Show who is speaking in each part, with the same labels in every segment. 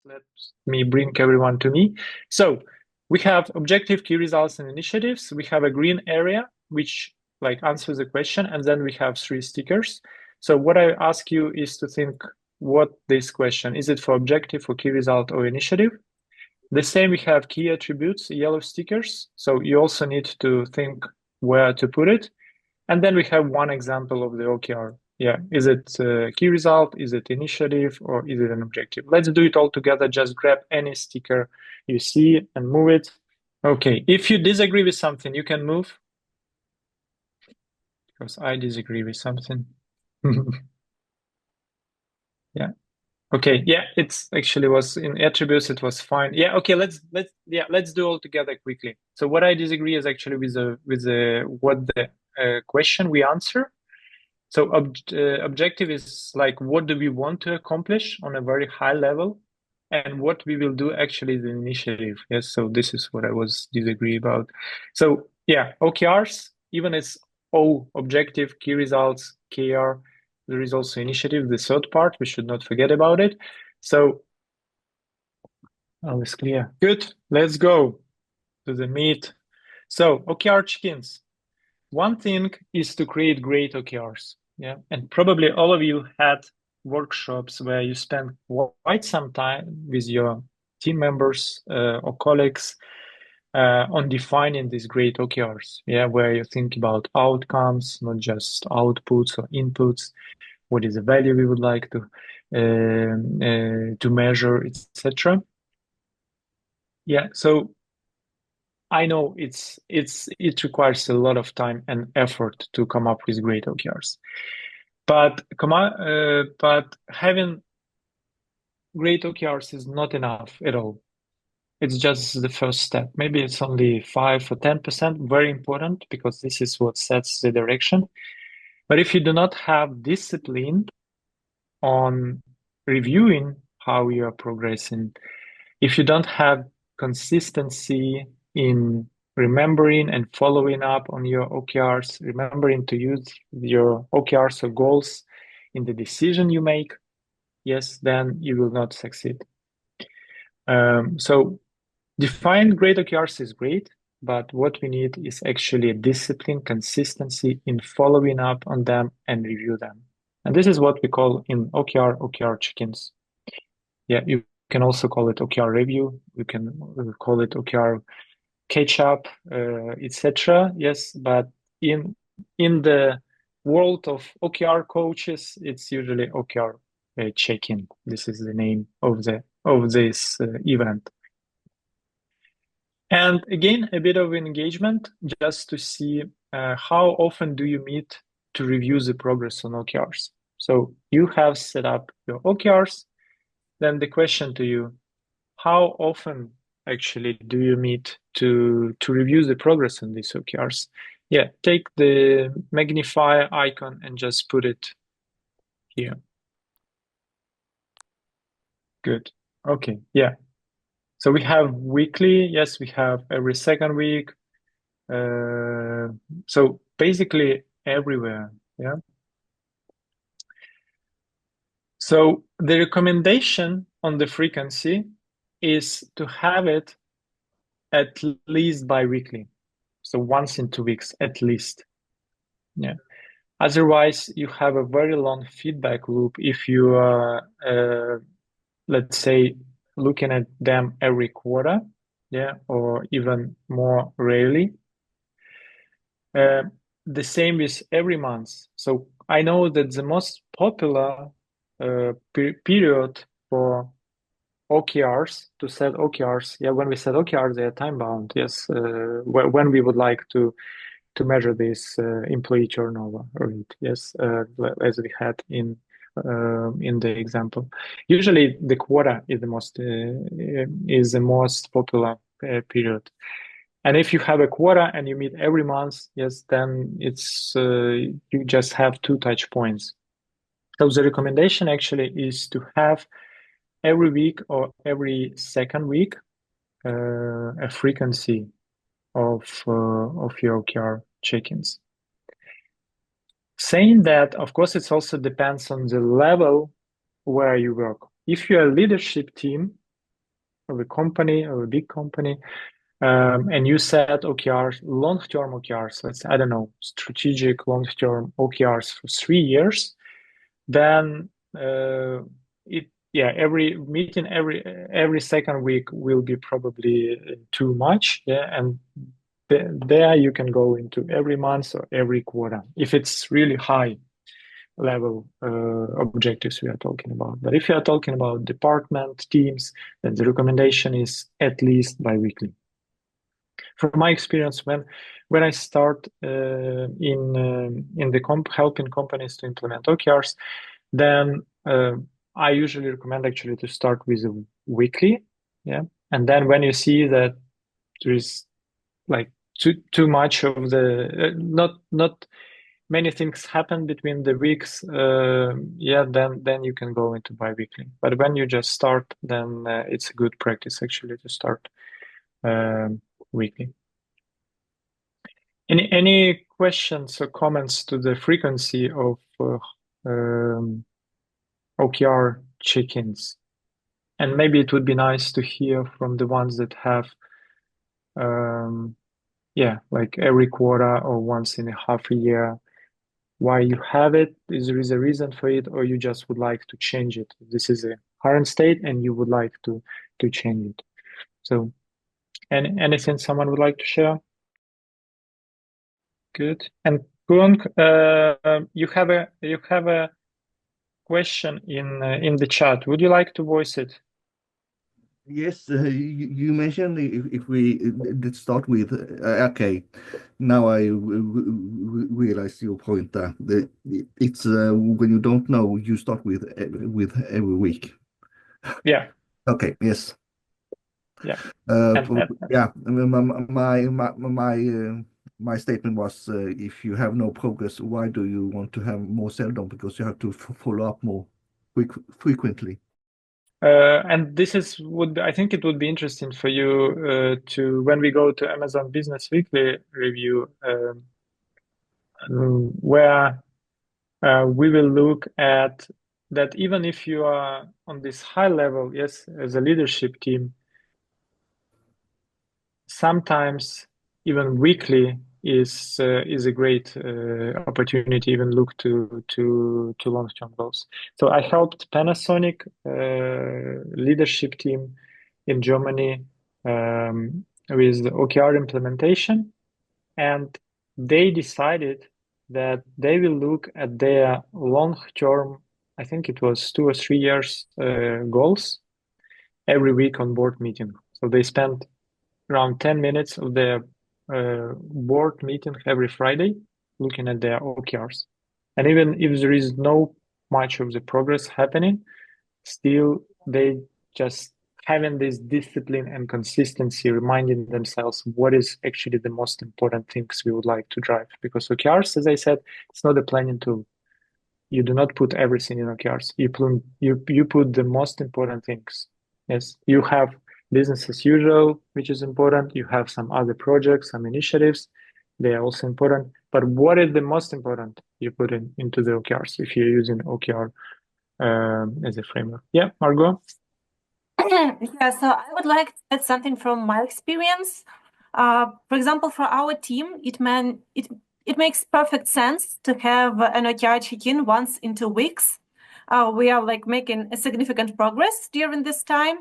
Speaker 1: Let me bring everyone to me. So we have objective, key results, and initiatives. We have a green area, which like answers the question, and then we have 3 stickers. So what I ask you is to think what this question, is it for objective, for key result, or initiative? The same, we have key attributes, yellow stickers. So you also need to think where to put it. And then we have one example of the OKR. Yeah, is it a key result? Is it initiative, or is it an objective? Let's do it all together. Just grab any sticker you see and move it. Okay, if you disagree with something, you can move. Because I disagree with something. Yeah. Okay. Yeah, it's actually was in attributes. It was fine. Yeah. Okay. Let's do all together quickly. So what I disagree is actually with the what the question we answer. So objective is like, what do we want to accomplish on a very high level, and what we will do actually is an initiative. Yes. So this is what I was disagree about. So yeah, OKRs, even it's O, objective, key results, KR, there is also initiative, the third part. We should not forget about it. So all is clear. Good. Let's go to the meat. So OKR chickens. One thing is to create great OKRs. Yeah. And probably all of you had workshops where you spend quite some time with your team members or colleagues on defining these great OKRs. Yeah. Where you think about outcomes, not just outputs or inputs. What is the value we would like to measure, etc. Yeah. So I know it requires a lot of time and effort to come up with great OKRs, but having great OKRs is not enough at all. It's just the first step. Maybe it's only 5 or 10%, very important because this is what sets the direction. But if you do not have discipline on reviewing how you are progressing, if you don't have consistency in remembering and following up on your OKRs, remembering to use your OKRs or goals in the decision you make, yes, then you will not succeed. So define great OKRs is great, but what we need is actually a discipline, consistency in following up on them and review them. And this is what we call in OKR chickens. Yeah, you can also call it OKR review. You can call it OKR catch up, etc. Yes, but in the world of OKR coaches, it's usually OKR check-in. This is the name of this event. And again, a bit of engagement just to see how often do you meet to review the progress on OKRs. So you have set up your OKRs. Then the question to you, how often actually do you meet to review the progress on these OKRs? Yeah, take the magnifier icon and just put it here. Good. Okay, yeah. So we have weekly, yes, we have every second week. So basically everywhere, yeah. So the recommendation on the frequency is to have it at least bi-weekly. So once in 2 weeks, at least. Yeah. Otherwise, you have a very long feedback loop if you are, let's say, looking at them every quarter, yeah, or even more rarely. The same with every month. So I know that the most popular period for OKRs, to set OKRs, yeah, when we set OKRs, they are time bound, yes, when we would like to measure this employee turnover rate, yes, as we had in the example. Usually, the quarter is the most popular period. And if you have a quarter and you meet every month, yes, then it's you just have 2 touch points. So the recommendation actually is to have every week or every second week a frequency of your OKR check-ins. Saying that, of course, it also depends on the level where you work. If you're a leadership team, of a company or a big company, and you set OKRs, long-term OKRs, let's say, I don't know, strategic long-term OKRs for 3 years, then every meeting every second week will be probably too much. Yeah, and there you can go into every month or every quarter if it's really high level objectives we are talking about. But if you are talking about department teams, then the recommendation is at least bi-weekly. From my experience, when I start in the helping companies to implement OKRs, then I usually recommend actually to start with a weekly, yeah. And then when you see that there is like too much of the not many things happen between the weeks, then you can go into bi-weekly. But when you just start, then it's a good practice actually to start weekly. Any questions or comments to the frequency of OKR check-ins? And maybe it would be nice to hear from the ones that have like every quarter or once in a half a year, why you have it. Is there is a reason for it, or you just would like to change it? This is a current state and you would like to change it. So anything someone would like to share? Good. And Kung, you have a question in the chat. Would you like to voice it?
Speaker 2: Yes, you mentioned if we let's start with okay. Now I realize your point that it's when you don't know, you start with every week.
Speaker 1: Yeah.
Speaker 2: Okay. Yes.
Speaker 1: Yeah.
Speaker 2: Yeah. My statement was if you have no progress, why do you want to have more seldom? Because you have to follow up more frequently.
Speaker 1: And this I think it would be interesting for you to, when we go to Amazon Business Weekly review, where we will look at that even if you are on this high level, yes, as a leadership team, sometimes even weekly is a great opportunity, even look to long-term goals. So I helped Panasonic leadership team in Germany with the OKR implementation, and they decided that they will look at their long-term, I think it was 2 or 3 years goals every week on board meeting. So they spent around 10 minutes of their board meeting every Friday looking at their OKRs. And even if there is no much of the progress happening, still they just having this discipline and consistency, reminding themselves what is actually the most important things we would like to drive. Because OKRs, as I said, it's not a planning tool. You do not put everything in OKRs. You put the most important things. Yes, you have business as usual, which is important. You have some other projects, some initiatives. They are also important. But what is the most important you put into the OKRs if you're using OKR as a framework? Yeah, Margot?
Speaker 3: Yeah, so I would like to add something from my experience. For example, for our team, it makes perfect sense to have an OKR check-in once in 2 weeks. We are like making a significant progress during this time,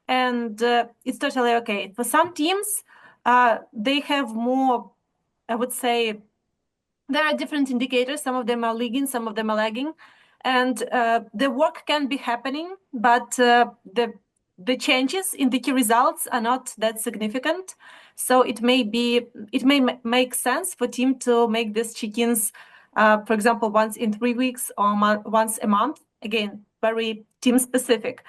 Speaker 3: and it's totally okay. For some teams, they have more, I would say, there are different indicators. Some of them are leading, some of them are lagging, and the work can be happening, but the changes in the key results are not that significant. So it may make sense for team to make these check-ins, for example, once in 3 weeks or once a month. Again, very team specific.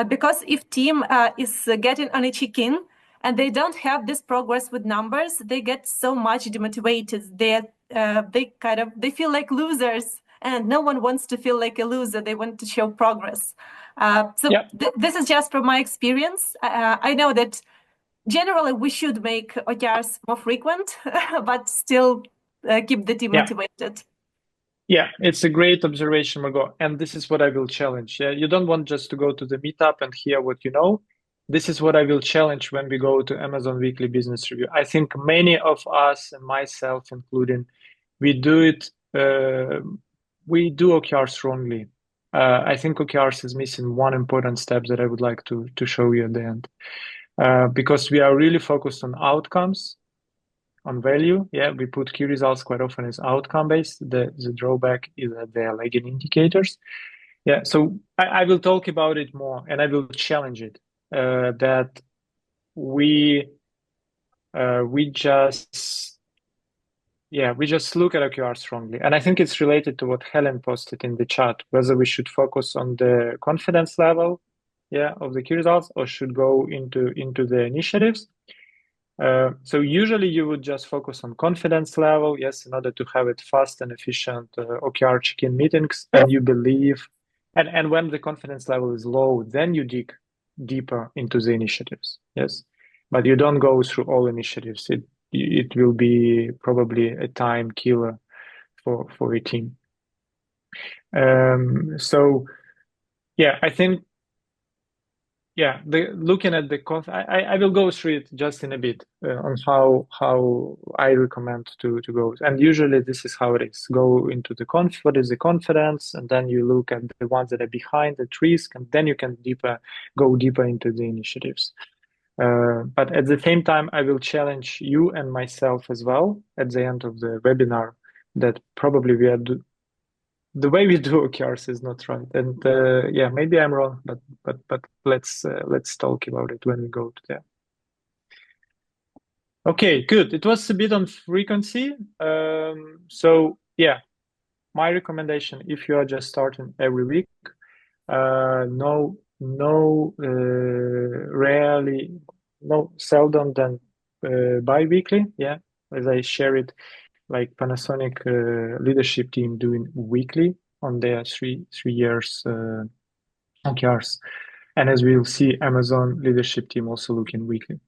Speaker 3: Because if team is getting on a check-in and they don't have this progress with numbers, they get so much demotivated. They feel like losers, and no one wants to feel like a loser. They want to show progress. This is just from my experience. I know that generally we should make OKRs more frequent, but still keep the team motivated.
Speaker 1: Yeah, it's a great observation, Margot. And this is what I will challenge. Yeah, you don't want just to go to the meetup and hear what you know. this is what I will challenge when we go to Amazon Weekly Business Review. I think many of us, and myself including, we do OKRs wrongly. I think OKRs is missing one important step that I would like to show you at the end. Because we are really focused on outcomes, on value. Yeah, we put key results quite often as outcome-based. The drawback is that they are lagging indicators. Yeah, so I will talk about it more, and I will challenge it, that we just look at OKRs wrongly. And I think it's related to what Helen posted in the chat, whether we should focus on the confidence level, of the key results, or should go into the initiatives. So usually you would just focus on confidence level, yes, in order to have it fast and efficient OKR check-in meetings, and you believe, and when the confidence level is low, then you dig deeper into the initiatives, yes, but you don't go through all initiatives. It will be probably a time killer for a team. So yeah, I think, looking at the I will go through it just in a bit on how I recommend to go. And usually this is how it is. Go into what is the confidence, and then you look at the ones that are behind the risk, and then you can go deeper into the initiatives. But at the same time, I will challenge you and myself as well at the end of the webinar that probably the way we do OKRs is not right, and maybe I'm wrong, but let's talk about it when we go to there. Okay, good. It was a bit on frequency. So yeah, my recommendation, if you are just starting every week, seldom than bi-weekly. Yeah, as I share it, like Panasonic leadership team doing weekly on their three years OKRs. And as we'll see, Amazon leadership team also looking weekly.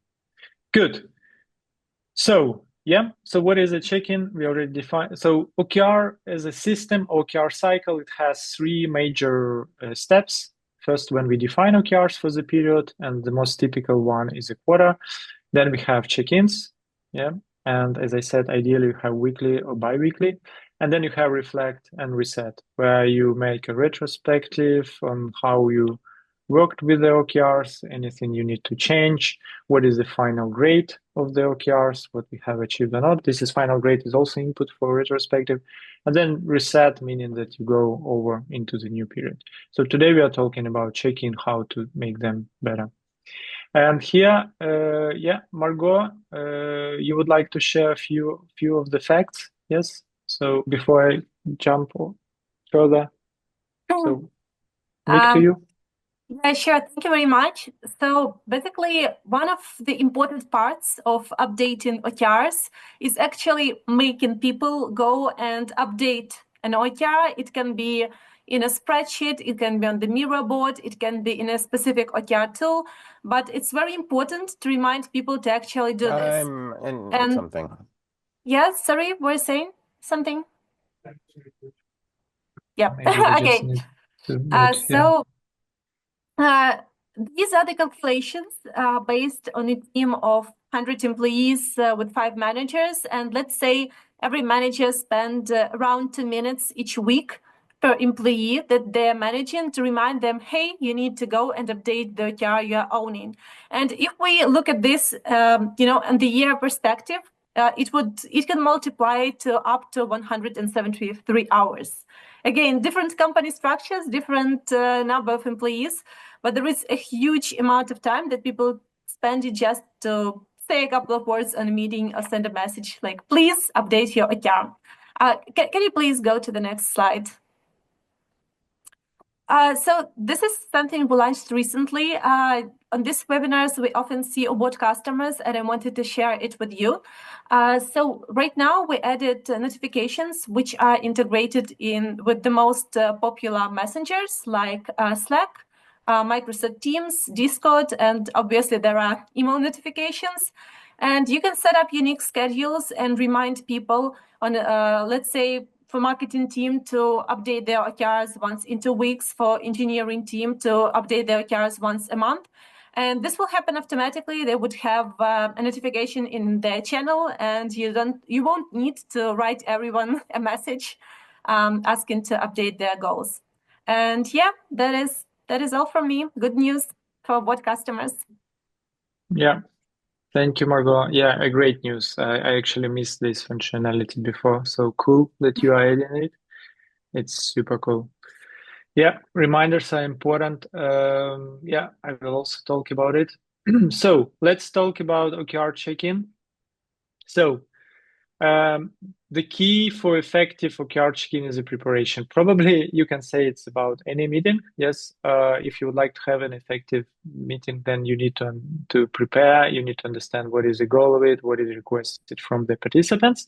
Speaker 1: Good. So so what is a check-in? We already defined. So OKR as a system, OKR cycle, it has three major steps. First, when we define OKRs for the period, and the most typical one is a quarter. Then we have check-ins, and as I said, ideally you have weekly or bi-weekly. And then you have reflect and reset, where you make a retrospective on how you worked with the OKRs, anything you need to change, what is the final grade of the OKRs, what we have achieved or not. This is final grade is also input for retrospective. And then reset, meaning that you go over into the new period. So today we are talking about checking how to make them better. And here, Margot, you would like to share a few of the facts, yes? So before I jump further, so Nick, to you.
Speaker 3: Yeah, sure. Thank you very much. So basically, one of the important parts of updating OKRs is actually making people go and update an OKR. It can be in a spreadsheet, it can be on the Miro board, it can be in a specific OKR tool, but it's very important to remind people to actually do this.
Speaker 4: I'm in something.
Speaker 3: Yes, sorry, were you saying something? Yeah, okay. These are the calculations based on a team of 100 employees with 5 managers. And let's say every manager spends around 2 minutes each week per employee that they're managing to remind them, hey, you need to go and update the OKR you're owning. And if we look at this, in the year perspective, it can multiply to up to 173 hours. Again, different company structures, different number of employees, but there is a huge amount of time that people spend just to say a couple of words on a meeting or send a message like, please update your OKR. Can you please go to the next slide? So this is something we launched recently. On these webinars, we often see Oboard customers, and I wanted to share it with you. So right now, we added notifications which are integrated with the most popular messengers like Slack, Microsoft Teams, Discord, and obviously there are email notifications. And you can set up unique schedules and remind people on, let's say, for marketing team to update their OKRs once in 2 weeks, for engineering team to update their OKRs once a month. And this will happen automatically. They would have a notification in their channel, and you won't need to write everyone a message asking to update their goals. And yeah, that is all from me. Good news for Board customers.
Speaker 1: Yeah. Thank you, Margot. Yeah, a great news. I actually missed this functionality before. So cool that you are adding it. It's super cool. Yeah, reminders are important. Yeah, I will also talk about it. So let's talk about OKR check-in. So the key for effective OKR check-in is a preparation. Probably you can say it's about any meeting. Yes, if you would like to have an effective meeting, then you need to prepare. You need to understand what is the goal of it, what is requested from the participants.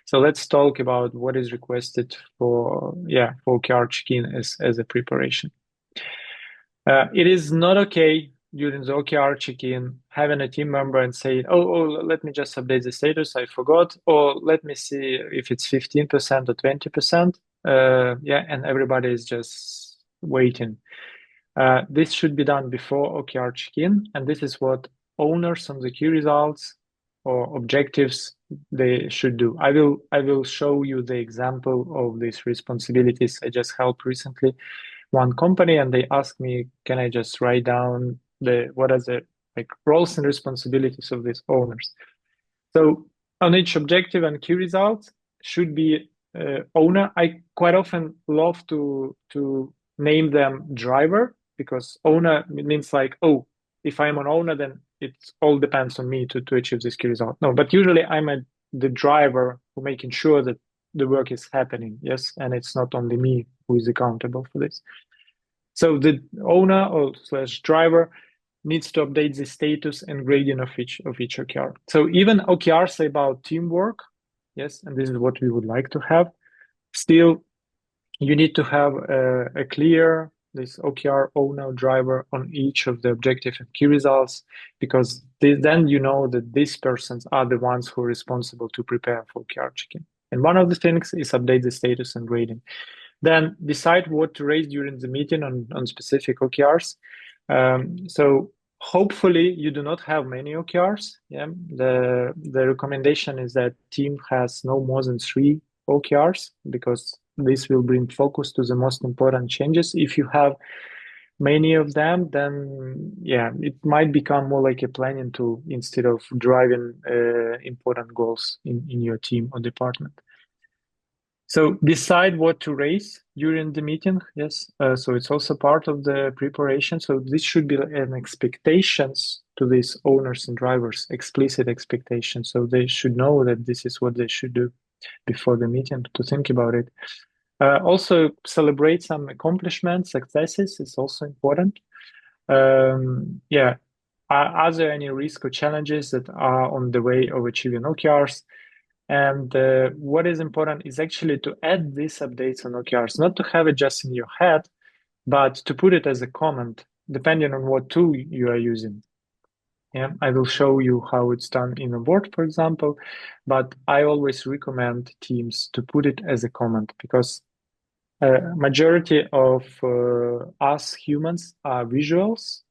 Speaker 1: So let's talk about what is requested for OKR check-in as a preparation. It is not okay during the OKR check-in having a team member and say, oh, let me just update the status, I forgot, or let me see if it's 15% or 20%. And everybody is just waiting. This should be done before OKR check-in, and this is what owners on the key results or objectives they should do. I will show you the example of these responsibilities. I just helped recently one company, and they asked me, can I just write down what are the roles and responsibilities of these owners? So on each objective and key results should be owner. I quite often love to name them driver, because owner means if I'm an owner, then it all depends on me to achieve this key result. No, but usually I'm the driver who making sure that the work is happening. Yes, and it's not only me who is accountable for this. So the owner or / driver needs to update the status and grading of each OKR. So even OKRs about teamwork, yes, and this is what we would like to have. Still, you need to have a clear this OKR owner driver on each of the objective and key results, because then you know that these persons are the ones who are responsible to prepare for OKR check-in. And one of the things is update the status and grading. Then decide what to raise during the meeting on specific OKRs. So hopefully you do not have many OKRs. Yeah, the recommendation is that team has no more than 3 OKRs, because this will bring focus to the most important changes. If you have many of them, then it might become more like a planning tool instead of driving important goals in your team or department. So decide what to raise during the meeting. Yes, so it's also part of the preparation. So this should be an expectations to these owners and drivers, explicit expectations. So they should know that this is what they should do before the meeting, to think about it. Also celebrate some accomplishments, successes. It's also important. Are there any risks or challenges that are on the way of achieving OKRs? And what is important is actually to add these updates on OKRs, not to have it just in your head, but to put it as a comment, depending on what tool you are using. Yeah, I will show you how it's done in Oboard, for example, but I always recommend teams to put it as a comment, because majority of us humans are visuals.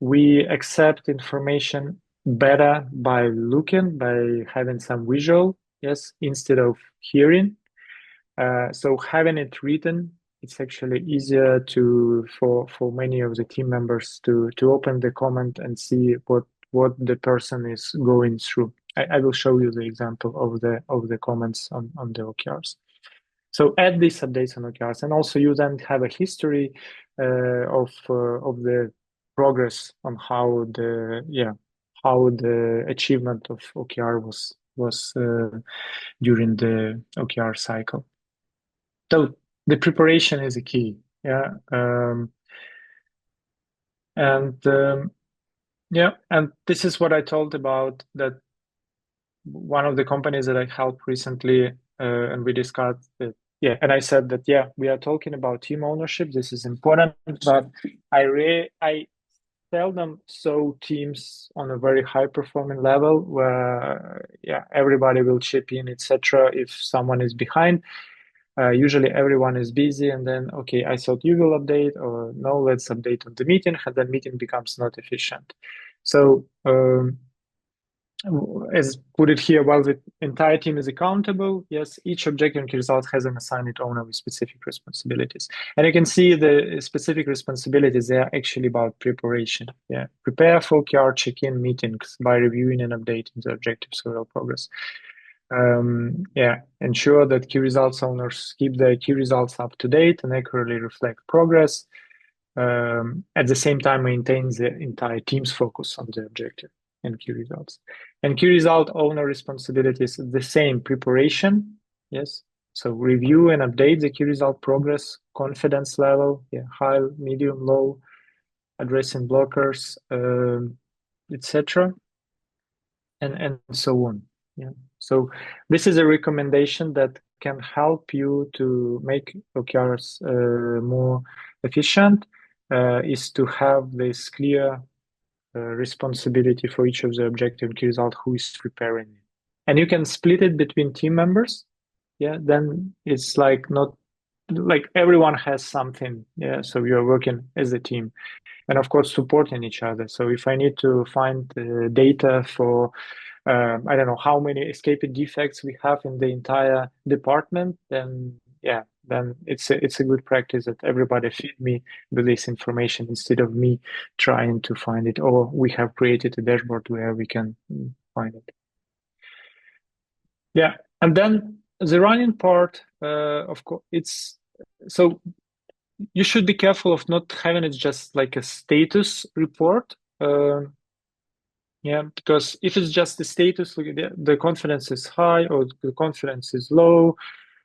Speaker 1: We accept information better by looking, by having some visual, yes, instead of hearing. So having it written, it's actually easier for many of the team members to open the comment and see what the person is going through. I will show you the example of the comments on the OKRs. So add these updates on OKRs, and also you then have a history of the progress on how the achievement of OKR was during the OKR cycle. So the preparation is a key. Yeah, and this is what I told about, that one of the companies that I helped recently, and we discussed that. Yeah, and I said that we are talking about team ownership. This is important, but I seldom saw teams on a very high performing level where everybody will chip in, etc. if someone is behind. Usually everyone is busy, and then, okay, I thought you will update, or no, let's update on the meeting, and then meeting becomes not efficient. So as put it here, while the entire team is accountable, yes, each objective and key result has an assigned owner with specific responsibilities. And you can see the specific responsibilities, they are actually about preparation. Yeah, prepare for OKR check-in meetings by reviewing and updating the objectives overall progress. Yeah, ensure that key results owners keep their key results up to date and accurately reflect progress. At the same time, maintain the entire team's focus on the objective and key results. And key result owner responsibilities, the same preparation, yes. So review and update the key result progress, confidence level, yeah, high, medium, low, addressing blockers, etc. And so on. Yeah. So this is a recommendation that can help you to make OKRs more efficient, is to have this clear responsibility for each of the objective and key result, who is preparing it. And you can split it between team members. Yeah, then it's like not like everyone has something. Yeah, so you're working as a team, and of course supporting each other. So if I need to find data for I don't know how many escaping defects we have in the entire department, then yeah, then it's a good practice that everybody feed me with this information instead of me trying to find it, or we have created a dashboard where we can find it. Yeah, and then the running part, of course, it's so you should be careful of not having it just like a status report. Yeah, because if it's just the status, the confidence is high or the confidence is low,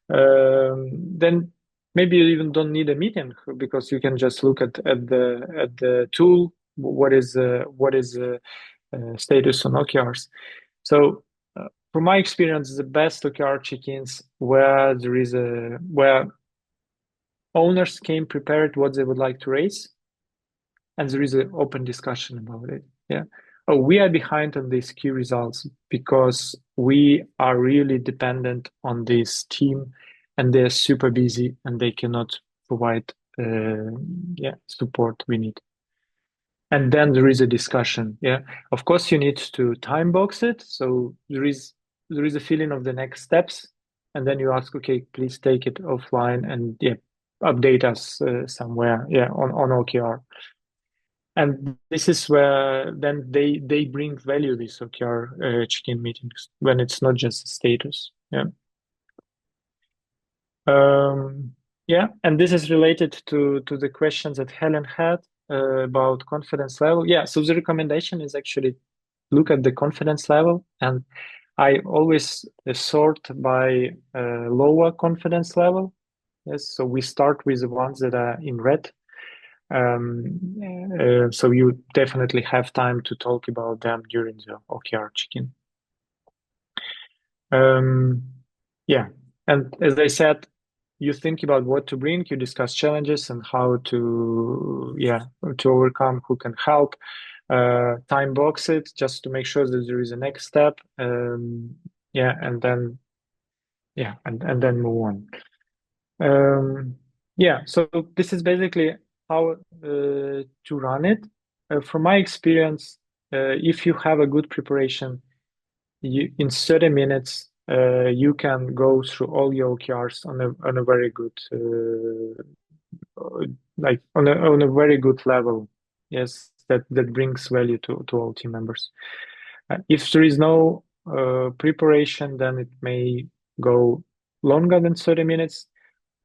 Speaker 1: then maybe you even don't need a meeting, because you can just look at the tool. What is status on OKRs? So from my experience, the best OKR check-ins where where owners came prepared what they would like to raise, and there is an open discussion about it. Yeah. Oh, we are behind on these key results because we are really dependent on this team, and they're super busy and they cannot provide support we need. And then there is a discussion. Yeah, of course you need to time box it. So there is a feeling of the next steps, and then you ask, okay, please take it offline and update us somewhere on OKR. And this is where then they bring value, these OKR check-in meetings, when it's not just a status. Yeah. And this is related to the questions that Helen had about confidence level. Yeah, so the recommendation is actually look at the confidence level, and I always sort by lower confidence level. Yes, so we start with the ones that are in red. So you definitely have time to talk about them during the OKR check-in. Yeah, and as I said, you think about what to bring, you discuss challenges and how to overcome, who can help, time box it just to make sure that there is a next step, and then move on. So this is basically how to run it. From my experience, if you have a good preparation, in 30 minutes, you can go through all your OKRs on a very good, on a very good level. Yes, that brings value to all team members. If there is no preparation, then it may go longer than 30 minutes.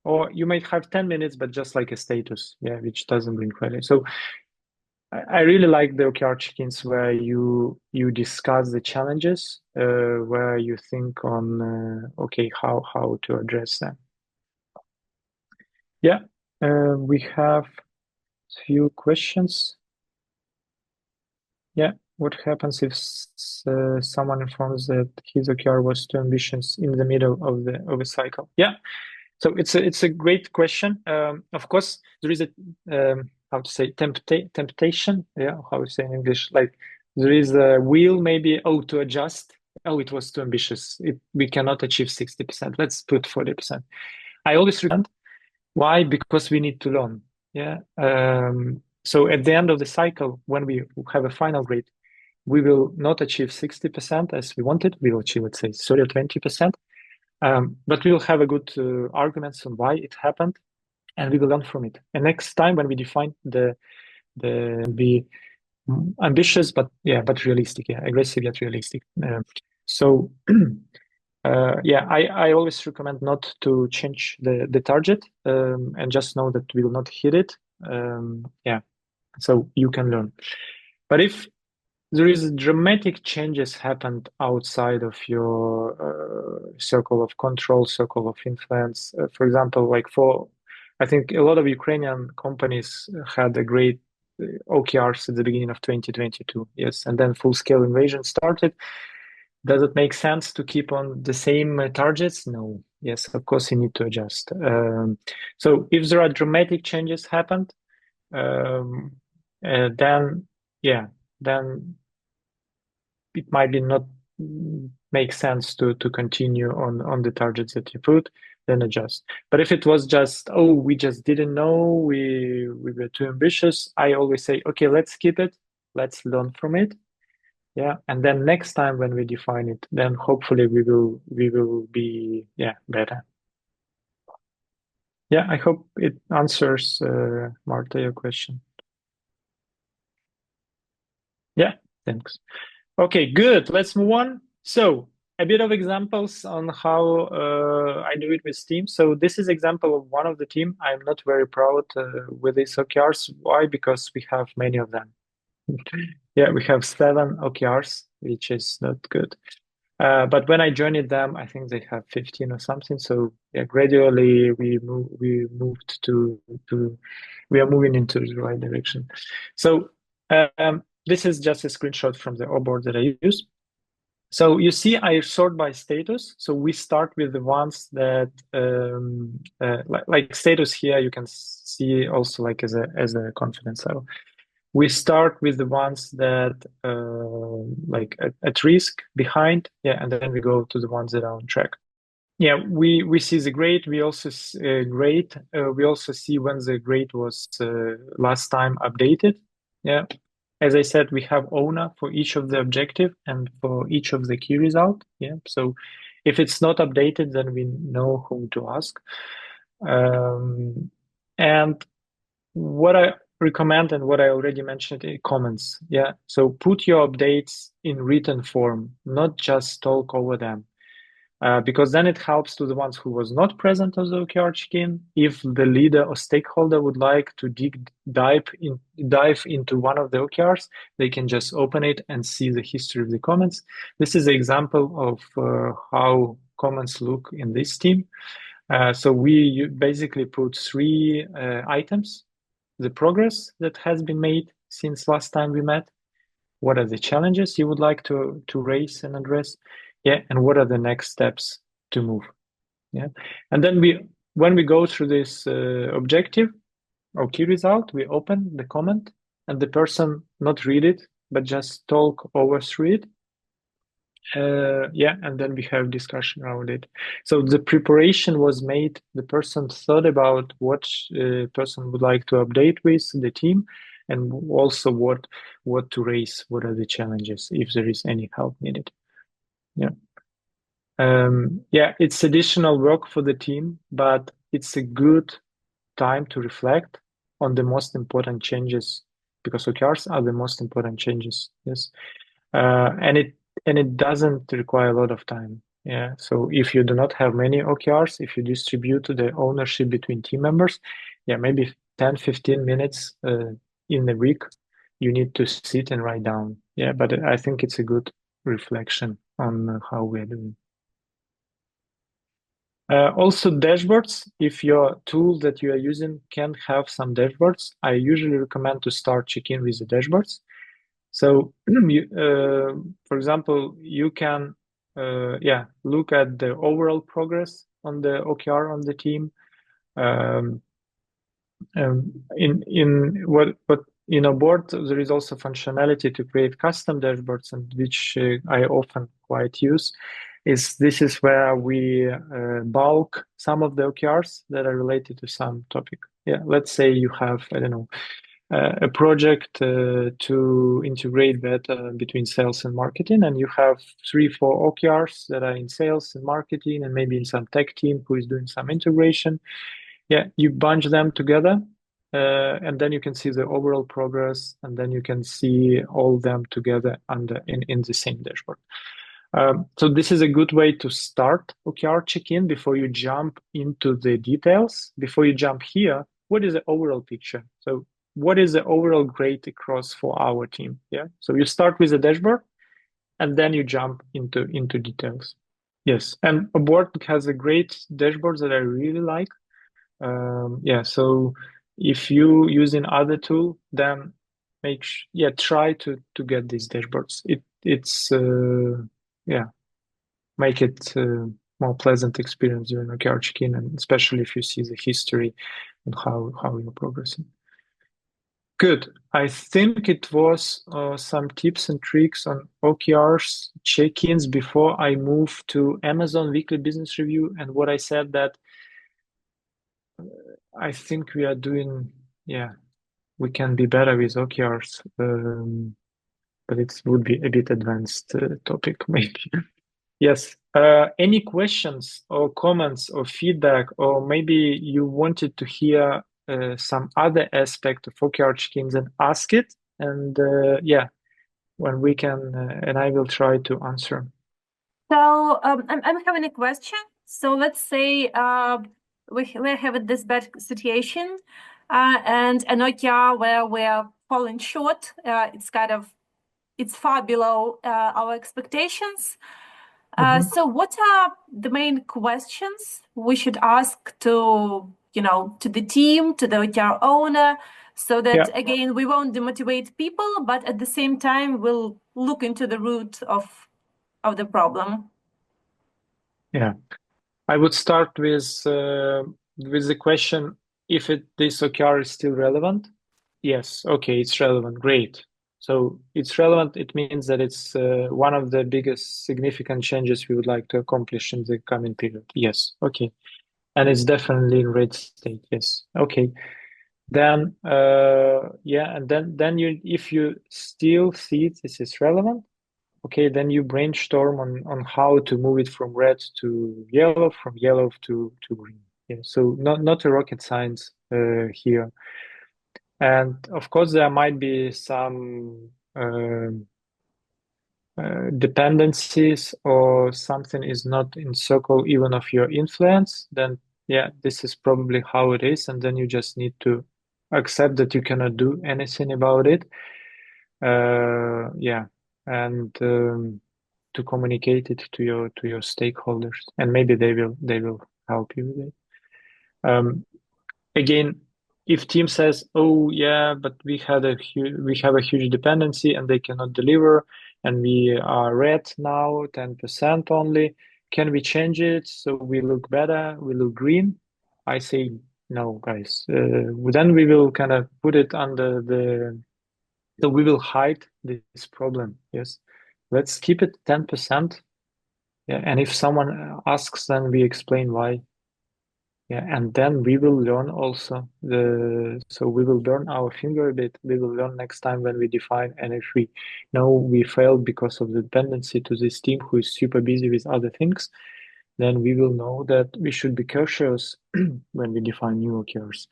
Speaker 1: Or you might have 10 minutes, but just like a status, which doesn't bring value. So I really like the OKR check-ins where you discuss the challenges, where you think on, how to address them. Yeah, we have a few questions. Yeah, what happens if someone informs that his OKR was too ambitious in the middle of the cycle? Yeah. So it's a great question. Of course, there is a temptation. Yeah, how to say in English? Like there is a will maybe to adjust. Oh, it was too ambitious. We cannot achieve 60%. Let's put 40%. I always recommend. Why? Because we need to learn. Yeah. So at the end of the cycle, when we have a final grade, we will not achieve 60% as we wanted. We will achieve, let's say, 30 or 20%. But we will have a good arguments on why it happened, and we will learn from it. And next time when we define the ambitious, but realistic, aggressive yet realistic. So I always recommend not to change the target and just know that we will not hit it. So you can learn. But if there is dramatic changes happened outside of your circle of control, circle of influence. For example, I think a lot of Ukrainian companies had a great OKRs at the beginning of 2022. Yes, and then full-scale invasion started. Does it make sense to keep on the same targets? No. Yes, of course you need to adjust. So if there are dramatic changes happened, then it might be not make sense to continue on the targets that you put, then adjust. But if it was just, we just didn't know, we were too ambitious, I always say, okay, let's keep it, let's learn from it. Yeah, and then next time when we define it, then hopefully we will be better. Yeah, I hope it answers Marta your question. Yeah, thanks. Okay, good. Let's move on. So a bit of examples on how I do it with teams. So this is example of one of the team. I'm not very proud with these OKRs. Why? Because we have many of them. Yeah, we have 7 OKRs, which is not good. But when I joined them, I think they have 15 or something. So yeah, gradually we moved we are moving into the right direction. So this is just a screenshot from the Oboard that I use. So you see, I sort by status. So we start with the ones that, like status here, you can see also like as a confidence level. We start with the ones that like at risk, behind, and then we go to the ones that are on track. Yeah, we see the grade. We also grade. We also see when the grade was last time updated. Yeah, as I said, we have owner for each of the objective and for each of the key result. Yeah, so if it's not updated, then we know whom to ask. And what I recommend and what I already mentioned in comments. Yeah, so put your updates in written form, not just talk over them. Because then it helps to the ones who was not present as the OKR check-in. If the leader or stakeholder would like to dive into one of the OKRs, they can just open it and see the history of the comments. This is an example of how comments look in this team. So we basically put 3 items: the progress that has been made since last time we met, what are the challenges you would like to raise and address, and what are the next steps to move. And then when we go through this objective or key result, we open the comment and the person not read it, but just talk over through it. And then we have discussion around it. So the preparation was made, the person thought about what person would like to update with the team, and also what to raise, what are the challenges, if there is any help needed. It's additional work for the team, but it's a good time to reflect on the most important changes, because OKRs are the most important changes. Yes, and it doesn't require a lot of time. So if you do not have many OKRs, if you distribute the ownership between team members, maybe 10-15 minutes in a week, you need to sit and write down. But I think it's a good reflection on how we're doing. Also dashboards, if your tool that you are using can have some dashboards, I usually recommend to start check-in with the dashboards. So, for example, you can look at the overall progress on the OKR on the team. In Oboard, there is also functionality to create custom dashboards, and which I often quite use. this is where we bulk some of the OKRs that are related to some topic. Yeah, let's say you have, I don't know, a project to integrate better between sales and marketing, and you have 3-4 OKRs that are in sales and marketing, and maybe in some tech team who is doing some integration. Yeah, you bunch them together, and then you can see the overall progress, and then you can see all them together in the same dashboard. So this is a good way to start OKR check-in before you jump into the details. Before you jump here, what is the overall picture? So what is the overall grade across for our team? Yeah. So you start with the dashboard, and then you jump into details. Yes, and Oboard has a great dashboard that I really like. Yeah. So if you using other tool, then try to get these dashboards. It's yeah, make it more pleasant experience during OKR check-in, and especially if you see the history and how you're progressing. Good. I think it was some tips and tricks on OKRs check-ins before I move to Amazon Weekly Business Review, and what I said that I think we are doing, we can be better with OKRs, but it would be a bit advanced topic maybe. Yes. Any questions or comments or feedback, or maybe you wanted to hear some other aspect of OKR check-ins, and ask it, and when we can, and I will try to answer.
Speaker 3: So I'm having a question. So let's say we're having this bad situation, and an OKR where we're falling short. It's far below our expectations. So what are the main questions we should ask to the team, to the OKR owner, so that again we won't demotivate people, but at the same time we'll look into the root of the problem?
Speaker 1: Yeah, I would start with the question if this OKR is still relevant. Yes, okay, it's relevant. Great. So it's relevant. It means that it's one of the biggest significant changes we would like to accomplish in the coming period. Yes, okay. And it's definitely in red state. Yes, okay. Then, and then if you still see this is relevant, okay, then you brainstorm on how to move it from red to yellow, from yellow to green. Yeah, so not a rocket science here. And of course, there might be some dependencies, or something is not in circle even of your influence. Then, this is probably how it is. And then you just need to accept that you cannot do anything about it. And to communicate it to your stakeholders, and maybe they will help you with it. Again, if team says, "Oh yeah, but we have a huge dependency and they cannot deliver, and we are red now, 10% only. Can we change it so we look better? We look green?" I say, no, guys. Then we will kind of put it under so we will hide this problem. Yes, let's keep it 10%. Yeah, and if someone asks, then we explain why. Yeah, and then we will learn also so we will burn our finger a bit. We will learn next time when we define, and if we know we failed because of the dependency to this team who is super busy with other things, then we will know that we should be cautious when we define new OKRs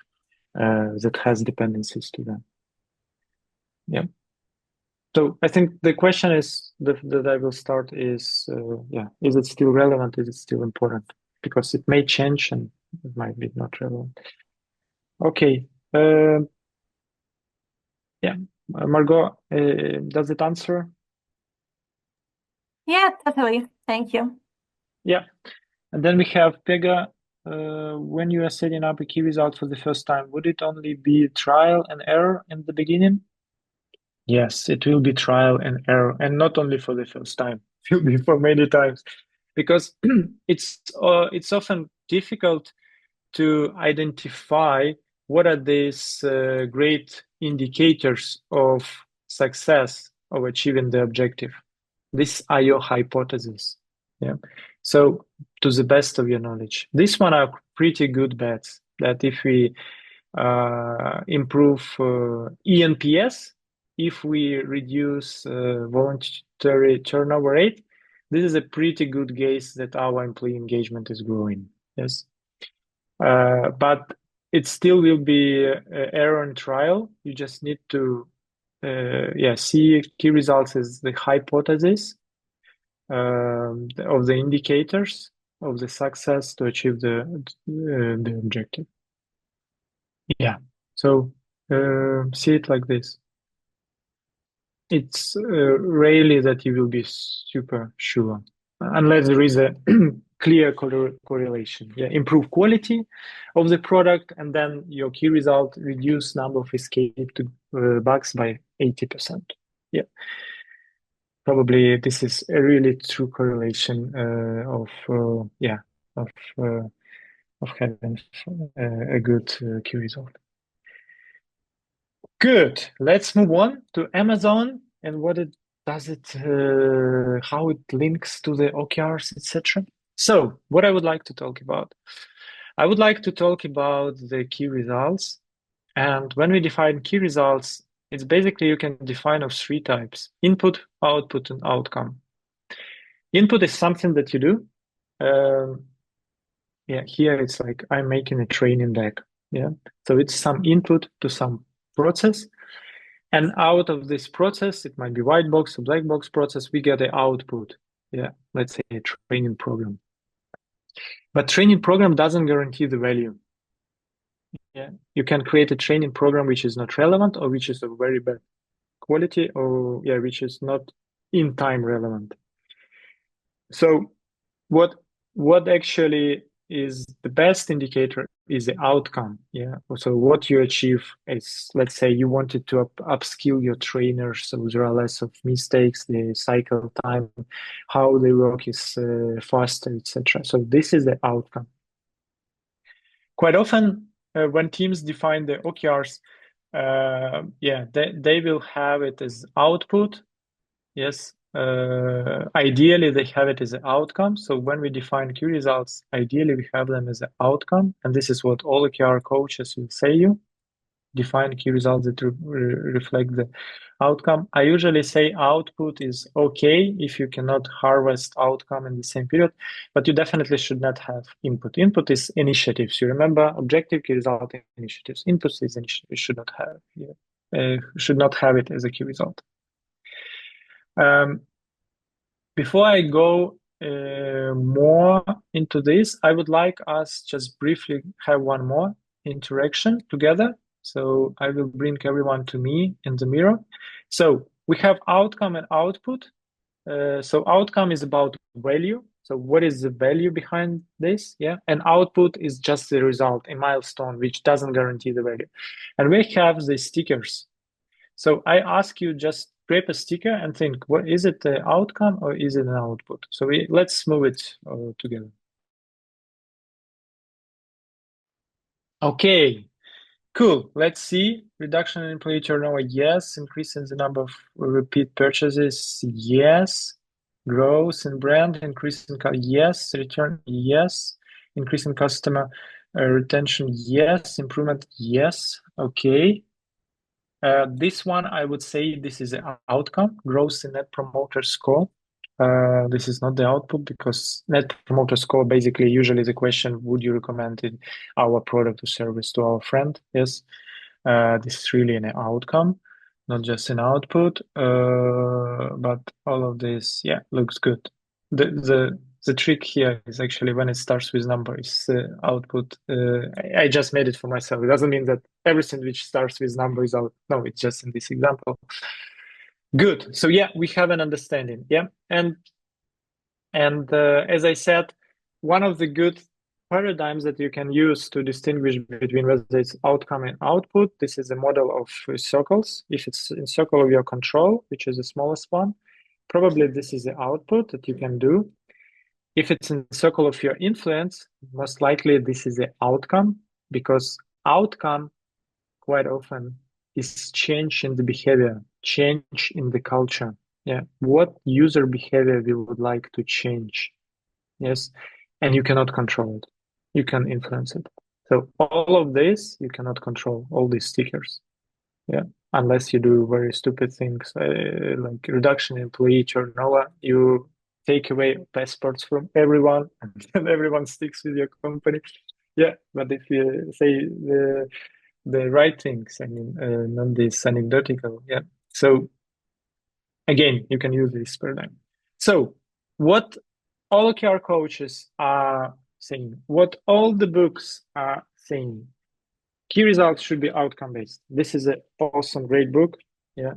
Speaker 1: that has dependencies to them. Yeah. So I think the question is that I will start is, is it still relevant? Is it still important? Because it may change and it might be not relevant. Okay. Margot, does it answer?
Speaker 3: Yeah, totally. Thank you.
Speaker 1: Yeah. And then we have Pega. When you are setting up a key result for the first time, would it only be trial and error in the beginning? Yes, it will be trial and error, and not only for the first time. It will be for many times, because it's often difficult to identify what are these great indicators of success of achieving the objective. These are your hypotheses. Yeah. So to the best of your knowledge, this one are pretty good bets that if we improve ENPS, if we reduce voluntary turnover rate, this is a pretty good guess that our employee engagement is growing. Yes. But it still will be error and trial. You just need to see key results as the hypothesis of the indicators of the success to achieve the objective. Yeah, so see it like this. It's rarely that you will be super sure, unless there is a clear correlation. Yeah, improve quality of the product, and then your key result reduce number of escaped bugs by 80%. Yeah, probably this is a really true correlation of having a good key result. Good. Let's move on to Amazon and what it does how it links to the OKRs, etc. So what I would like to talk about, I would like to talk about the key results. And when we define key results, it's basically you can define of three types: input, output, and outcome. Input is something that you do. Here it's like I'm making a training deck. Yeah, so it's some input to some process, and out of this process, it might be white box or black box process, we get the output. Yeah, let's say a training program. But training program doesn't guarantee the value. Yeah, you can create a training program which is not relevant or which is of very bad quality, or which is not in time relevant. So what actually is the best indicator is the outcome. Yeah. So what you achieve is, let's say you wanted to upskill your trainers so there are less of mistakes, the cycle time, how the work is faster, etc. So this is the outcome. Quite often when teams define the OKRs, they will have it as output. Yes. Ideally, they have it as an outcome. So when we define key results, ideally we have them as an outcome. And this is what all OKR coaches will say you. Define key results that reflect the outcome. I usually say output is okay if you cannot harvest outcome in the same period, but you definitely should not have input. Input is initiatives. You remember objective, key result, initiatives. Input is initiative. You should not have it as a key result. Before I go more into this, I would like us just briefly have one more interaction together. So I will bring everyone to me in the mirror. So we have outcome and output. So outcome is about value. So what is the value behind this? Yeah. And output is just the result, a milestone, which doesn't guarantee the value. And we have the stickers. So I ask you just grab a sticker and think, what is it, the outcome or is it an output? So let's move it together. Okay, cool. Let's see. Reduction in employee turnover, yes. Increase in the number of repeat purchases, yes. Growth in brand, increase in yes. Return, yes. Increase in customer retention, yes. Improvement, yes. Okay. This one, I would say this is an outcome, growth in net promoter score. This is not the output because net promoter score basically usually the question, would you recommend our product or service to our friend? Yes, this is really an outcome, not just an output, but all of this, looks good. The trick here is actually when it starts with numbers, output. I just made it for myself. It doesn't mean that everything which starts with number is out. No, it's just in this example. Good. So we have an understanding. Yeah, and as I said, one of the good paradigms that you can use to distinguish between whether it's outcome and output. This is a model of circles. If it's in circle of your control, which is the smallest one, probably this is the output that you can do. If it's in circle of your influence, most likely this is the outcome, because outcome quite often is change in the behavior, change in the culture. Yeah, what user behavior we would like to change. yes, and you cannot control it. You can influence it. So all of this, you cannot control, all these stickers, yeah, unless you do very stupid things like reduction in employee turnover. You take away passports from everyone and then everyone sticks with your company. Yeah, but if you say the right things, I mean, not this anecdotal, yeah. So again, you can use this paradigm. So what all OKR coaches are saying, what all the books are saying, key results should be outcome-based. This is an awesome, great book. Yeah,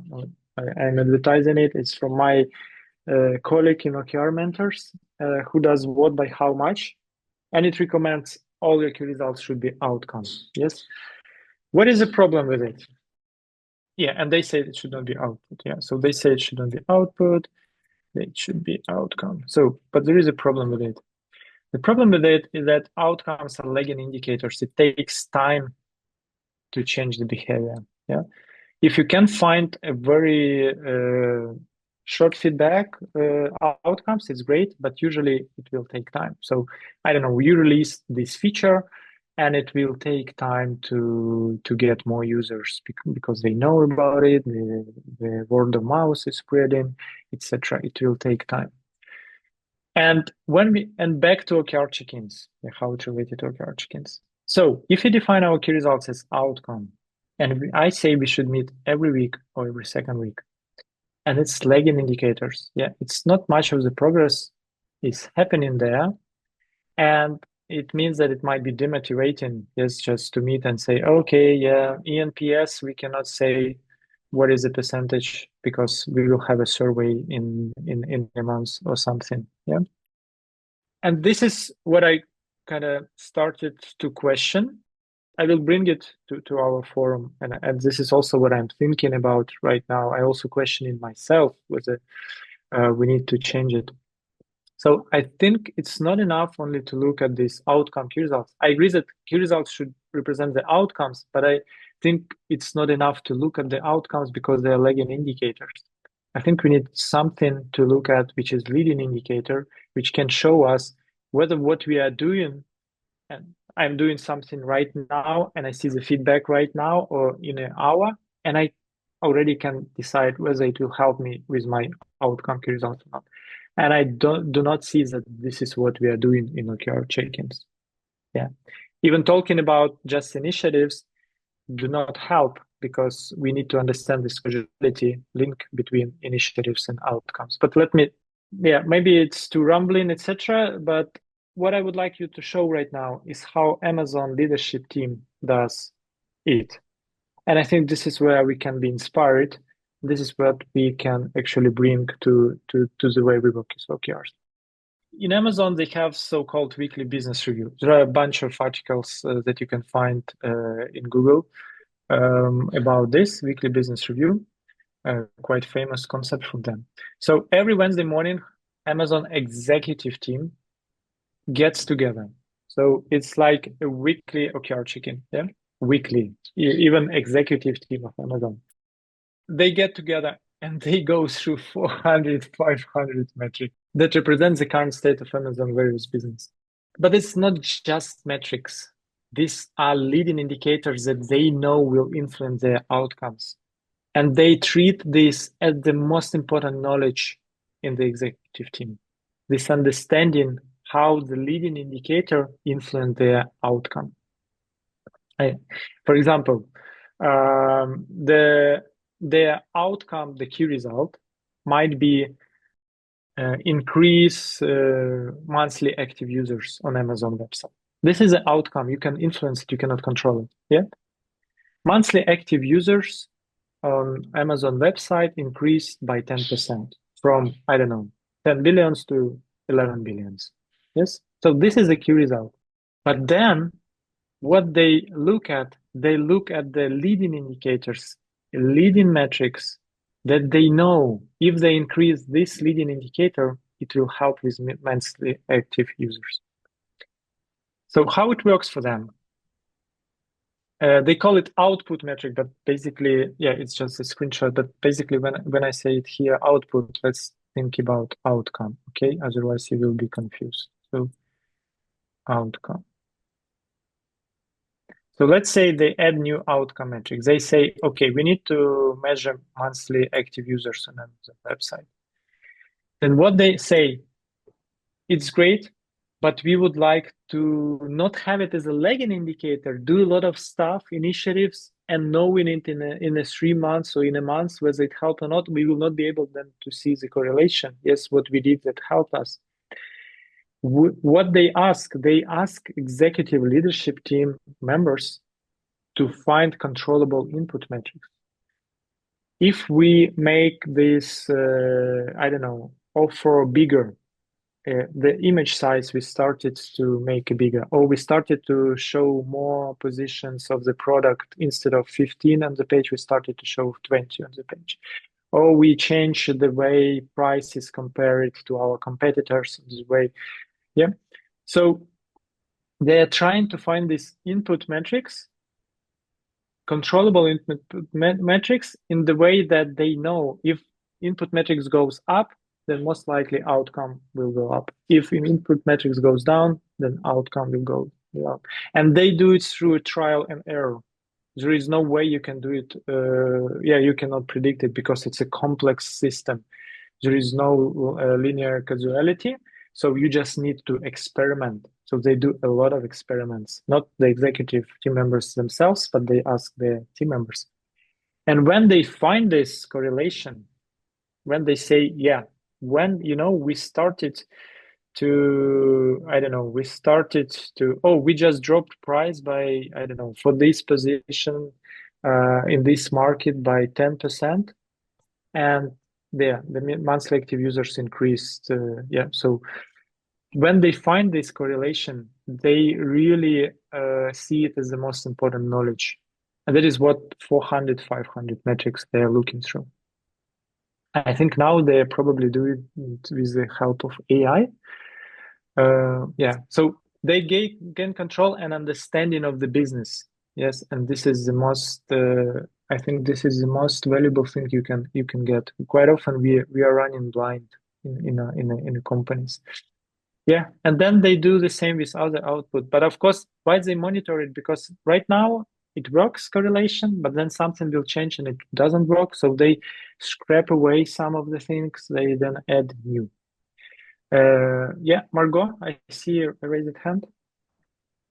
Speaker 1: I'm advertising it. It's from my colleague in OKR Mentors, who does what by how much, and it recommends all your key results should be outcomes. Yes. What is the problem with it? Yeah, and they say it should not be output. Yeah, so they say it should not be output. It should be outcome. So, but there is a problem with it. The problem with it is that outcomes are lagging indicators. It takes time to change the behavior. Yeah. If you can find a very short feedback outcomes, it's great, but usually it will take time. So I don't know, you release this feature and it will take time to get more users because they know about it, the word of mouth is spreading, etc. It will take time. And back to OKR check-ins, how it's related to OKR check-ins. So if you define our key results as outcome, and I say we should meet every week or every second week, and it's lagging indicators. Yeah, it's not much of the progress is happening there. And it means that it might be demotivating, yes, just to meet and say, okay, yeah, ENPS, we cannot say what is the percentage because we will have a survey in a month or something. Yeah. And this is what I kind of started to question. I will bring it to our forum. And this is also what I'm thinking about right now. I also questioning myself whether we need to change it. So I think it's not enough only to look at these outcome key results. I agree that key results should represent the outcomes, but I think it's not enough to look at the outcomes because they are lagging indicators. I think we need something to look at, which is leading indicator, which can show us whether what we are doing, and I'm doing something right now, and I see the feedback right now or in an hour, and I already can decide whether it will help me with my outcome key results or not. And I do not see that this is what we are doing in OKR check-ins. Yeah, even talking about just initiatives do not help because we need to understand this causality link between initiatives and outcomes. But let me, yeah, maybe it's too rambling, etc. But what I would like you to show right now is how Amazon leadership team does it. And I think this is where we can be inspired. This is what we can actually bring to the way we work with OKRs. In Amazon, they have so-called weekly business review. There are a bunch of articles that you can find in Google about this weekly business review, quite famous concept from them. So every Wednesday morning, Amazon executive team gets together. So it's like a weekly OKR check-in, yeah? Weekly, even executive team of Amazon. They get together and they go through 400, 500 metrics that represent the current state of Amazon various business. But it's not just metrics. These are leading indicators that they know will influence their outcomes. And they treat this as the most important knowledge in the executive team. This understanding how the leading indicator influence their outcome. For example, their outcome, the key result, might be increase monthly active users on Amazon website. This is the outcome. You can influence it, you cannot control it. Yeah. Monthly active users on Amazon website increased by 10% from, I don't know, 10 billions to 11 billions. Yes. So this is the key result. But then what they look at the leading indicators, leading metrics that they know if they increase this leading indicator, it will help with monthly active users. So how it works for them? They call it output metric, but basically, yeah, it's just a screenshot. But basically, when I say it here, output, let's think about outcome, okay? Otherwise, you will be confused. So outcome. So let's say they add new outcome metrics. They say, okay, we need to measure monthly active users on the website. Then what they say, it's great, but we would like to not have it as a lagging indicator, do a lot of stuff, initiatives, and knowing it in a 3 months or in a month whether it helped or not, we will not be able then to see the correlation. Yes, what we did that helped us. What they ask executive leadership team members to find controllable input metrics. If we make this, I don't know, offer bigger, the image size we started to make bigger, or we started to show more positions of the product instead of 15 on the page, we started to show 20 on the page. Or we change the way prices compare it to our competitors in this way. Yeah. So they're trying to find these input metrics, controllable input metrics, in the way that they know if input metrics goes up, then most likely outcome will go up. If input metrics goes down, then outcome will go down. And they do it through a trial and error. There is no way you can do it. You cannot predict it because it's a complex system. There is no linear causality. So you just need to experiment. So they do a lot of experiments, not the executive team members themselves, but they ask their team members. And when they find this correlation, when they say, yeah, when, we started to, we just dropped price by, for this position in this market by 10%. And the monthly active users increased. So when they find this correlation, they really see it as the most important knowledge. And that is what 400, 500 metrics they are looking through. I think now they probably do it with the help of AI. So they gain control and understanding of the business. Yes, and this is the most. I think this is the most valuable thing you can get. Quite often we are running blind in companies. Yeah, and then they do the same with other output. But of course, why they monitor it? Because right now it works correlation, but then something will change and it doesn't work. So they scrap away some of the things. They then add new. Margot, I see a raised hand.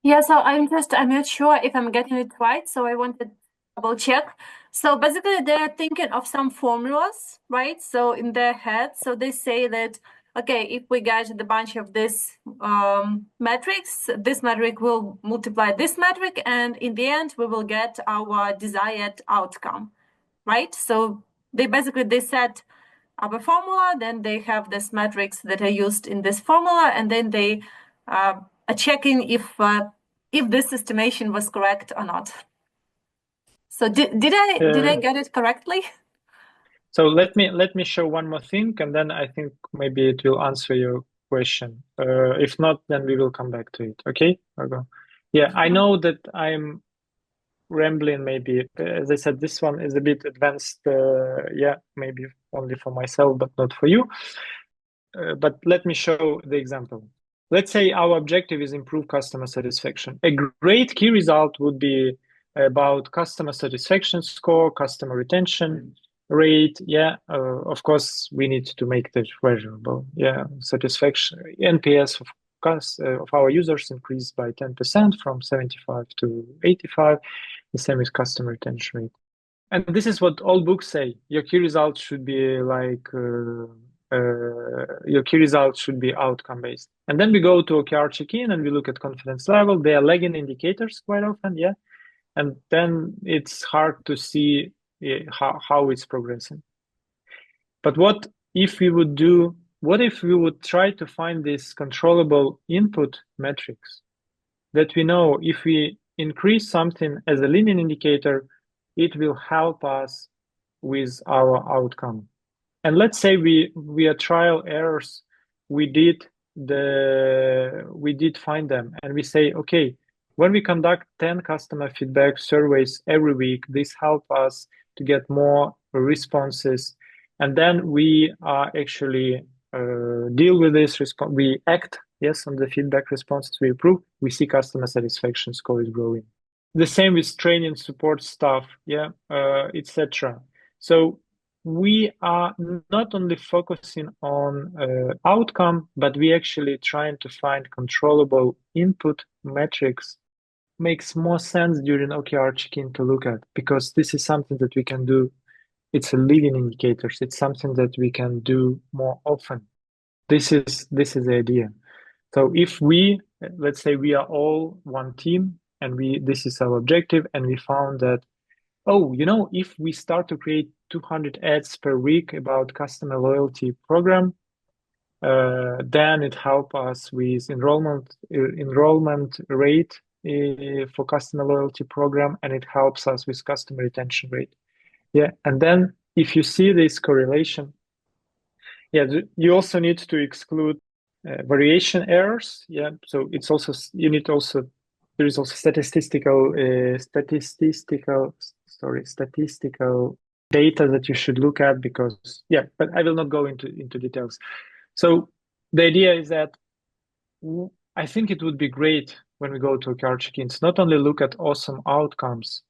Speaker 3: Yeah, so I'm not sure if I'm getting it right, so I wanted to double check. So basically they're thinking of some formulas, right? So in their head, so they say that, okay, if we get the bunch of this metrics, this metric will multiply this metric, and in the end, we will get our desired outcome, right? So they set up a formula, then they have these metrics that are used in this formula, and then they are checking if this estimation was correct or not. So did I get it correctly?
Speaker 1: So let me show one more thing, and then I think maybe it will answer your question. If not, then we will come back to it. Okay, Margot? Yeah, I know that I'm rambling. Maybe as I said, this one is a bit advanced. Maybe only for myself, but not for you. But let me show the example. Let's say our objective is improve customer satisfaction. A great key result would be about customer satisfaction score, customer retention rate. Of course, we need to make that measurable. Satisfaction, NPS of our users increased by 10% from 75 to 85. The same with customer retention rate. And this is what all books say. Your key results should be like outcome-based. And then we go to OKR check-in and we look at confidence level. They are lagging indicators quite often, and then it's hard to see how it's progressing. But what if we would try to find these controllable input metrics that we know if we increase something as a leading indicator, it will help us with our outcome. And let's say we are trial errors. We did find them, and we say, okay, when we conduct 10 customer feedback surveys every week, this helps us to get more responses, and then we actually deal with this response. We act Yes, on the feedback responses we approve, we see customer satisfaction score is growing. The same with training, support staff, yeah, etc. So we are not only focusing on outcome, but we actually trying to find controllable input metrics. Makes more sense during OKR check-in to look at, because this is something that we can do. It's a leading indicators. It's something that we can do more often. This is the idea. So if we, let's say we are all one team and this is our objective, and we found that, oh, if we start to create 200 ads per week about customer loyalty program, then it help us with enrollment rate for customer loyalty program, and it helps us with customer retention rate. Yeah, and then if you see this correlation, yeah, you also need to exclude variation errors. Yeah, so it's also there is also statistical data that you should look at, because but I will not go into details. So the idea is that I think it would be great when we go to OKR check-ins, not only look at awesome outcomes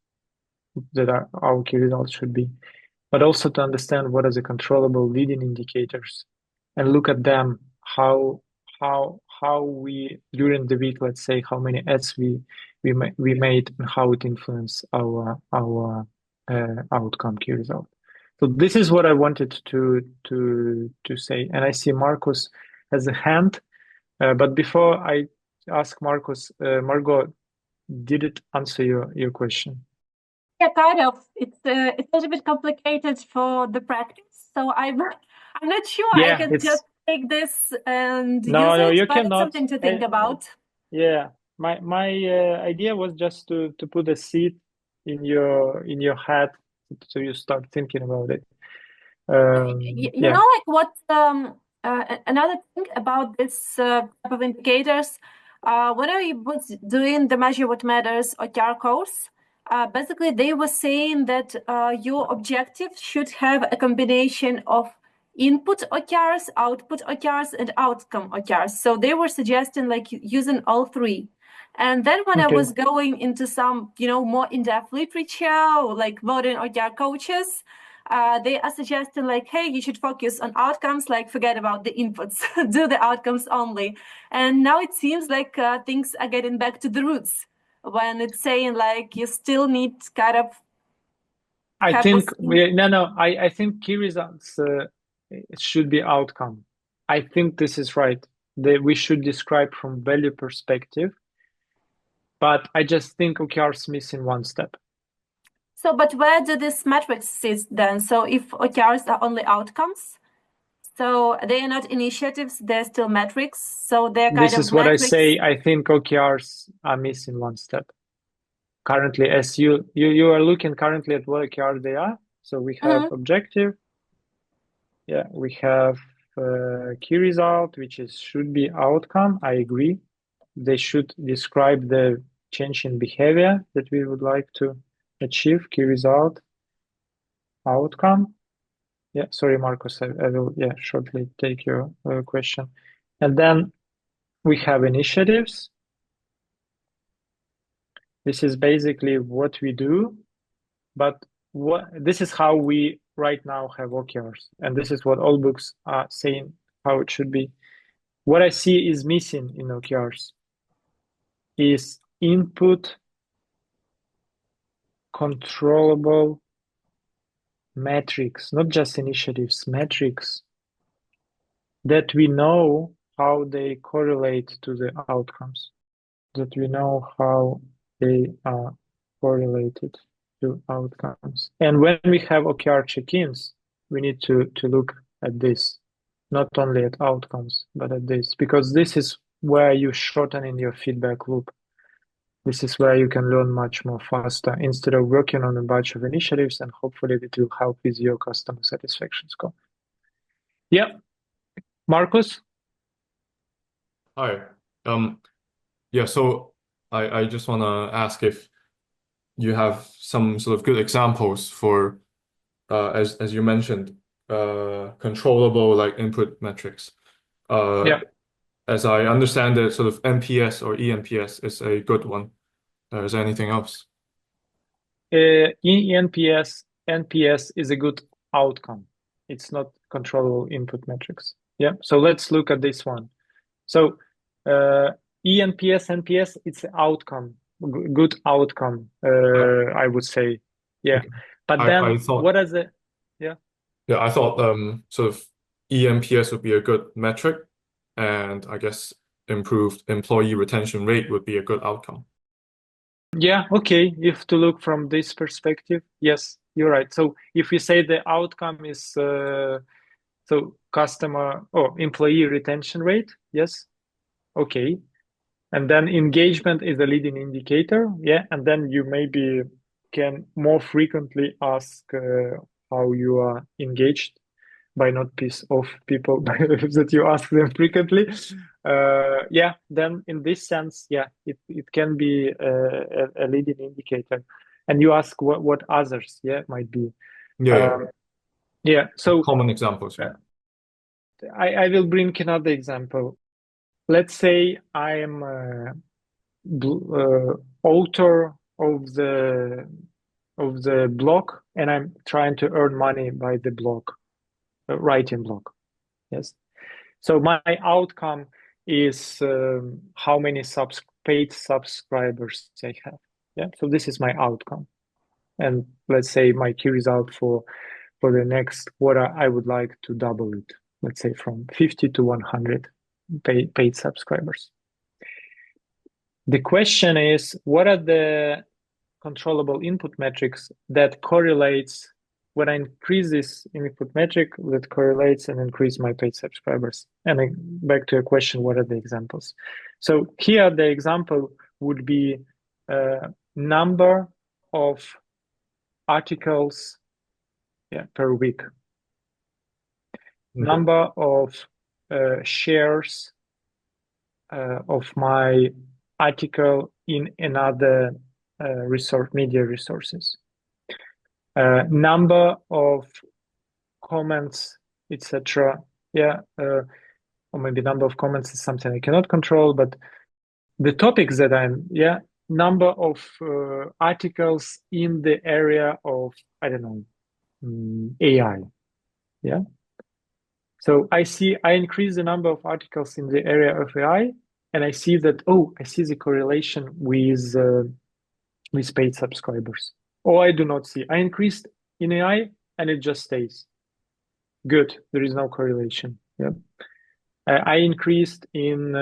Speaker 1: that our key results should be, but also to understand what are the controllable leading indicators, and look at them, how we during the week, let's say, how many ads we made and how it influenced our outcome key result. So this is what I wanted to say. And I see Marcus has a hand, but before I ask Marcus, Margot, did it answer your question?
Speaker 3: Yeah, kind of. It's a little bit complicated for the practice, so I'm not sure I can just take this and use it,
Speaker 1: you
Speaker 3: but
Speaker 1: cannot.
Speaker 3: It's something to think about.
Speaker 1: Yeah, my idea was just to put a seed in your head, so you start thinking about it.
Speaker 3: You know, like what another thing about this type of indicators, when I was doing the Measure What Matters OKR course, basically they were saying that your objective should have a combination of input OKRs, output OKRs, and outcome OKRs. So they were suggesting like using all three. And then when I was going into some, more in-depth literature, like modern OKR coaches, they are suggesting like, hey, you should focus on outcomes, like forget about the inputs, do the outcomes only. And now it seems like things are getting back to the roots, when it's saying like you still need kind of.
Speaker 1: I think I think key results should be outcome. I think this is right. We should describe from value perspective, but I just think OKRs missing one step.
Speaker 3: So, but where do these metrics sit then? So if OKRs are only outcomes, so they are not initiatives, they're still metrics. So they're kind of
Speaker 1: This is what I say. I think OKRs are missing one step. Currently, as you are looking currently at what OKR they are. So we have objective. Yeah, we have key result, which should be outcome. I agree. They should describe the change in behavior that we would like to achieve. Key result, outcome. Yeah, sorry, Marcus, I will shortly take your question. And then we have initiatives. This is basically what we do, but this is how we right now have OKRs, and this is what all books are saying how it should be. What I see is missing in OKRs is input controllable metrics, not just initiatives, metrics that we know how they correlate to the outcomes, that we know how they are correlated to outcomes. And when we have OKR check-ins, we need to look at this, not only at outcomes, but at this, because this is where you shorten in your feedback loop. This is where you can learn much more faster instead of working on a bunch of initiatives, and hopefully it will help with your customer satisfaction score. Yeah, Marcus?
Speaker 4: Hi. Yeah, so I just want to ask if you have some sort of good examples for, as you mentioned, controllable like input metrics. as I understand it, sort of NPS or eNPS is a good one. Is there anything else?
Speaker 1: NPS is a good outcome. It's not controllable input metrics. Yeah. So let's look at this one. So eNPS, NPS, it's an outcome, good outcome, I would say. Yeah.
Speaker 4: Okay.
Speaker 1: But then
Speaker 4: I thought,
Speaker 1: what is it? Yeah.
Speaker 4: Yeah, I thought sort of eNPS would be a good metric, and I guess improved employee retention rate would be a good outcome.
Speaker 1: Yeah, okay. If to look from this perspective, yes, you're right. So if we say the outcome is so customer or employee retention rate, yes, okay. And then engagement is a leading indicator, yeah. And then you maybe can more frequently ask how you are engaged by not piss off people that you ask them frequently. Yeah, then in this sense, yeah, it can be a leading indicator. And you ask what others, yeah, might be.
Speaker 4: Yeah,
Speaker 1: Yeah. So
Speaker 4: common examples. Yeah.
Speaker 1: I will bring another example. Let's say I am author of the blog, and I'm trying to earn money by the blog, writing blog. Yes. So my outcome is how many paid subscribers I have. Yeah. So this is my outcome, and let's say my key result for the next quarter, I would like to double it. Let's say from 50 to 100 paid subscribers. The question is, what are the controllable input metrics that correlates when I increase this input metric that correlates and increase my paid subscribers? And back to your question, what are the examples? So here the example would be number of articles per week, number of shares of my article in another media resources, number of comments, etc. Yeah, or maybe number of comments is something I cannot control, but the topics that number of articles in the area of, I don't know, AI. Yeah. So I increase the number of articles in the area of AI, and I see that, I see the correlation with paid subscribers. Or I do not see. I increased in AI and it just stays. Good. There is no correlation. Yeah. I increased in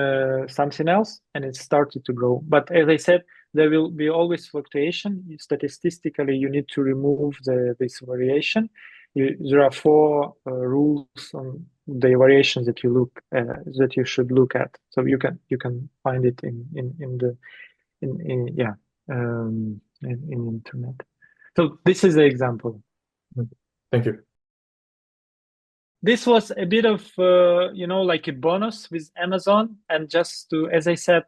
Speaker 1: something else and it started to grow. But as I said, there will be always fluctuation. Statistically, you need to remove this variation. There are 4 rules on the variations that you should look at. So you can find it in internet. So this is the example.
Speaker 4: Thank you.
Speaker 1: This was a bit of like a bonus with Amazon, and just to, as I said,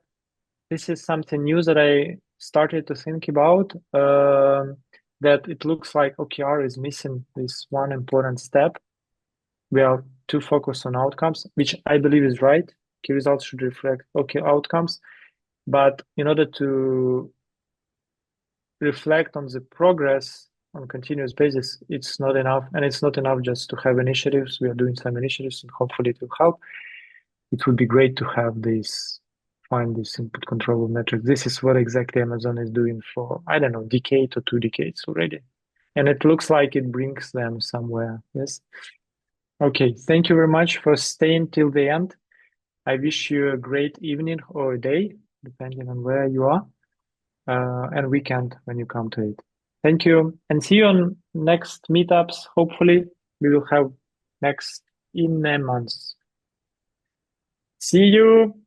Speaker 1: this is something new that I started to think about, that it looks like OKR is missing this one important step. We are too focused on outcomes, which I believe is right. Key results should reflect outcomes, but in order to reflect on the progress on a continuous basis, it's not enough. And it's not enough just to have initiatives. We are doing some initiatives and hopefully it will help. It would be great to have find this input controllable metric. This is what exactly Amazon is doing for, I don't know, decade or 2 decades already. And it looks like it brings them somewhere. Yes. Okay. Thank you very much for staying till the end. I wish you a great evening or a day, depending on where you are, and weekend when you come to it. Thank you, and see you on next meetups. Hopefully, we will have next in a month. See you.